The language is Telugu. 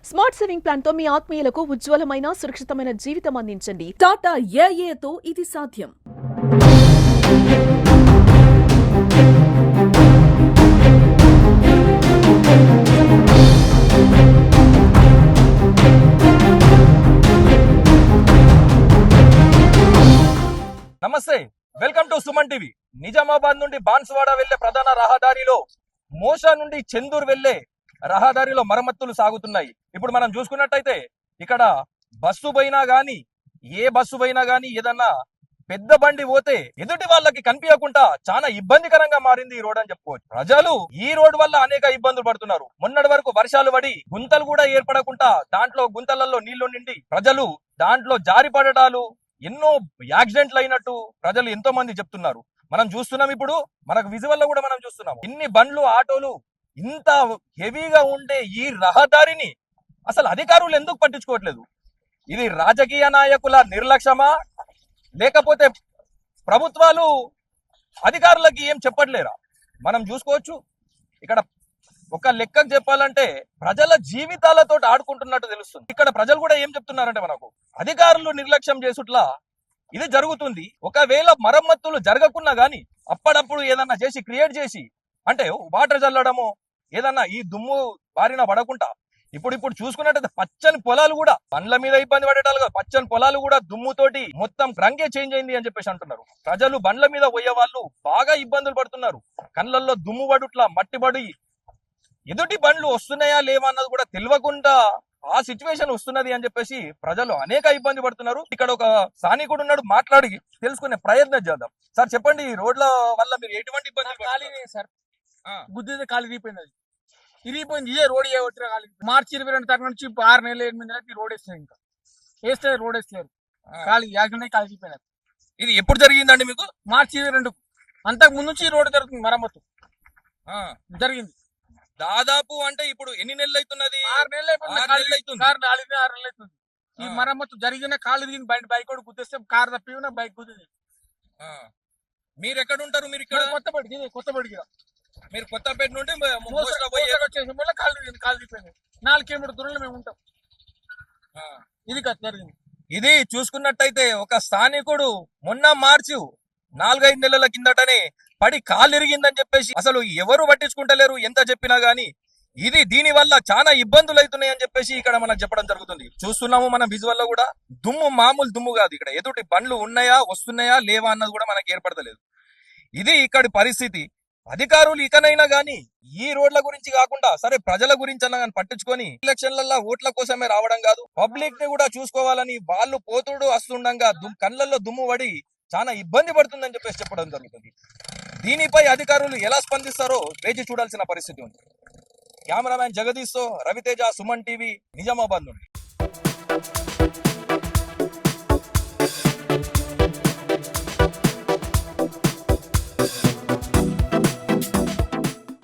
స్మార్ట్ సేవింగ్ ప్లాన్ తో మీ ఆత్మీయులకు ఉజ్వలమైన సురక్షితమైన జీవితం అందించండి. టాటా ఏఏతో ఇది సాధ్యం. నమస్తే, welcome to Suman TV. Nizamabad నుండి బాన్సువాడ వెళ్లే ప్రధాన రహదారిలో మోషా నుండి చందూర్ వెళ్లే రహదారిలో మరమ్మతులు సాగుతున్నాయి. ఇప్పుడు మనం చూసుకున్నట్టయితే ఇక్కడ బస్సు పోయినా గానీ ఏ బస్సు పోయినా గానీ ఏదన్నా పెద్ద బండి పోతే ఎదుటి వాళ్ళకి కనిపించకుండా చాలా ఇబ్బందికరంగా మారింది ఈ రోడ్ అని చెప్పుకోవచ్చు. ప్రజలు ఈ రోడ్ వల్ల అనేక ఇబ్బందులు పడుతున్నారు. మొన్నటి వరకు వర్షాలు పడి గుంతలు కూడా ఏర్పడకుండా దాంట్లో గుంతలలో నీళ్లు నిండి ప్రజలు దాంట్లో జారి పడటాలు, ఎన్నో యాక్సిడెంట్లు అయినట్టు ప్రజలు ఎంతో మంది చెప్తున్నారు. మనం చూస్తున్నాం, ఇప్పుడు మనకు విజువల్లో కూడా మనం చూస్తున్నాం. ఇన్ని బండ్లు ఆటోలు ఇంత హెవీగా ఉండే ఈ రహదారిని అసలు అధికారులు ఎందుకు పట్టించుకోవట్లేదు? ఇది రాజకీయ నాయకుల నిర్లక్ష్యమా, లేకపోతే ప్రభుత్వాలు అధికారులకి ఏం చెప్పట్లేరా? మనం చూసుకోవచ్చు. ఇక్కడ ఒక లెక్కకు చెప్పాలంటే ప్రజల జీవితాలతో ఆడుకుంటున్నట్టు తెలుస్తుంది. ఇక్కడ ప్రజలు కూడా ఏం చెప్తున్నారంటే, మనకు అధికారులు నిర్లక్ష్యం చేసుట్లా ఇది జరుగుతుంది. ఒకవేళ మరమ్మతులు జరగకున్నా గానీ అప్పుడప్పుడు ఏదన్నా చేసి క్రియేట్ చేసి, అంటే వాటర్ చల్లడము, ఏదన్నా ఈ దుమ్ము బారిన పడకుండా ఇప్పుడు చూసుకున్నట్టయితే పచ్చని పొలాలు కూడా, బండ్ల మీద ఇబ్బంది పడేటాలు కాదు, పచ్చని పొలాలు కూడా దుమ్ముతోటి మొత్తం రంగే చేంజ్ అయింది అని చెప్పేసి అంటున్నారు. ప్రజలు బండ్ల మీద పోయే వాళ్ళు బాగా ఇబ్బందులు పడుతున్నారు. కళ్ళల్లో దుమ్ము పడుట్లా మట్టి పడి ఎదుటి బండ్లు వస్తున్నాయా లేవా అన్నది కూడా తెలియకుండా ఆ సిచ్యువేషన్ వస్తున్నది అని చెప్పేసి ప్రజలు అనేక ఇబ్బంది పడుతున్నారు. ఇక్కడ ఒక స్థానికుడు ఉన్నాడు, మాట్లాడి తెలుసుకునే ప్రయత్నం చేద్దాం. సార్ చెప్పండి, ఈ రోడ్ల వల్ల మీరు ఎటువంటి ఇబ్బంది? ఖాళీ సార్, గుద్దితే ఖాళీ ఇరిగిపోయింది. అది ఇరిగిపోయింది. ఇదే రోడ్ వేయవచ్చు. ఖాళీ మార్చి 22 తారీఖు నుంచి 6 నెలలు 8 నెలలకి రోడ్ వేస్తారు. ఇంకా వేస్తే రోడ్ వేస్తారు. ఖాళీ యాక్సిడెంట్ ఖాళీ అయిపోయినది. ఇది ఎప్పుడు జరిగిందండి మీకు? మార్చి 22. అంతకు ముందు నుంచి రోడ్ జరుగుతుంది, మరమ్మతు జరిగింది. దాదాపు అంటే ఇప్పుడు ఎన్ని నెలలు అవుతున్నది? 6 నెలలు అయిపోయింది. 6 నెలలు అవుతుంది. ఈ మరమ్మతు జరిగిన కాలు దిగిన బైక్ కూడా గుద్దేస్తే కారు తప్పి బైక్ గుద్దింది. మీరు ఎక్కడ ఉంటారు? మీరు ఇక్కడ కొత్తపేట మీరు కొత్తపేట నుండి వచ్చేసి కాలు దిగిపోయింది. 4 కిలోమీటర్ దూరంలో మేము ఉంటాం. ఇది జరిగింది. ఇది చూసుకున్నట్టయితే ఒక స్థానికుడు మొన్న మార్చి 4-5 నెలల కిందటనే పడి కాలు ఇరిగిందని చెప్పేసి అసలు ఎవరు పట్టించుకుంటలేరు. ఎంత చెప్పినా గానీ ఇది దీని వల్ల చాలా ఇబ్బందులు అవుతున్నాయి అని చెప్పేసి ఇక్కడ మనకు చెప్పడం జరుగుతుంది. చూస్తున్నాము మనం విజువల్లో కూడా. దుమ్ము మామూలు దుమ్ము కాదు. ఇక్కడ ఎదుటి బండ్లు ఉన్నాయా వస్తున్నాయా లేవా అన్నది కూడా మనకు ఏర్పడతలేదు. ఇది ఇక్కడి పరిస్థితి. అధికారులు ఇకనైనా గానీ ఈ రోడ్ల గురించి కాకుండా సరే ప్రజల గురించి అన్నా కానీ పట్టించుకొని ఎలక్షన్లలో ఓట్ల కోసమే రావడం కాదు, పబ్లిక్ ని కూడా చూసుకోవాలని వాళ్ళు పోతుడు వస్తుండగా కళ్ళల్లో దుమ్ము పడి చాలా ఇబ్బంది పడుతుందని చెప్పేసి చెప్పడం జరుగుతుంది. దీనిపై అధికారులు ఎలా స్పందిస్తారో వేచి చూడాల్సిన పరిస్థితి ఉంది. కెమెరామ్యాన్ జగదీష్ తో రవితేజ, సుమన్ టీవీ, నిజామాబాద్ నుండి.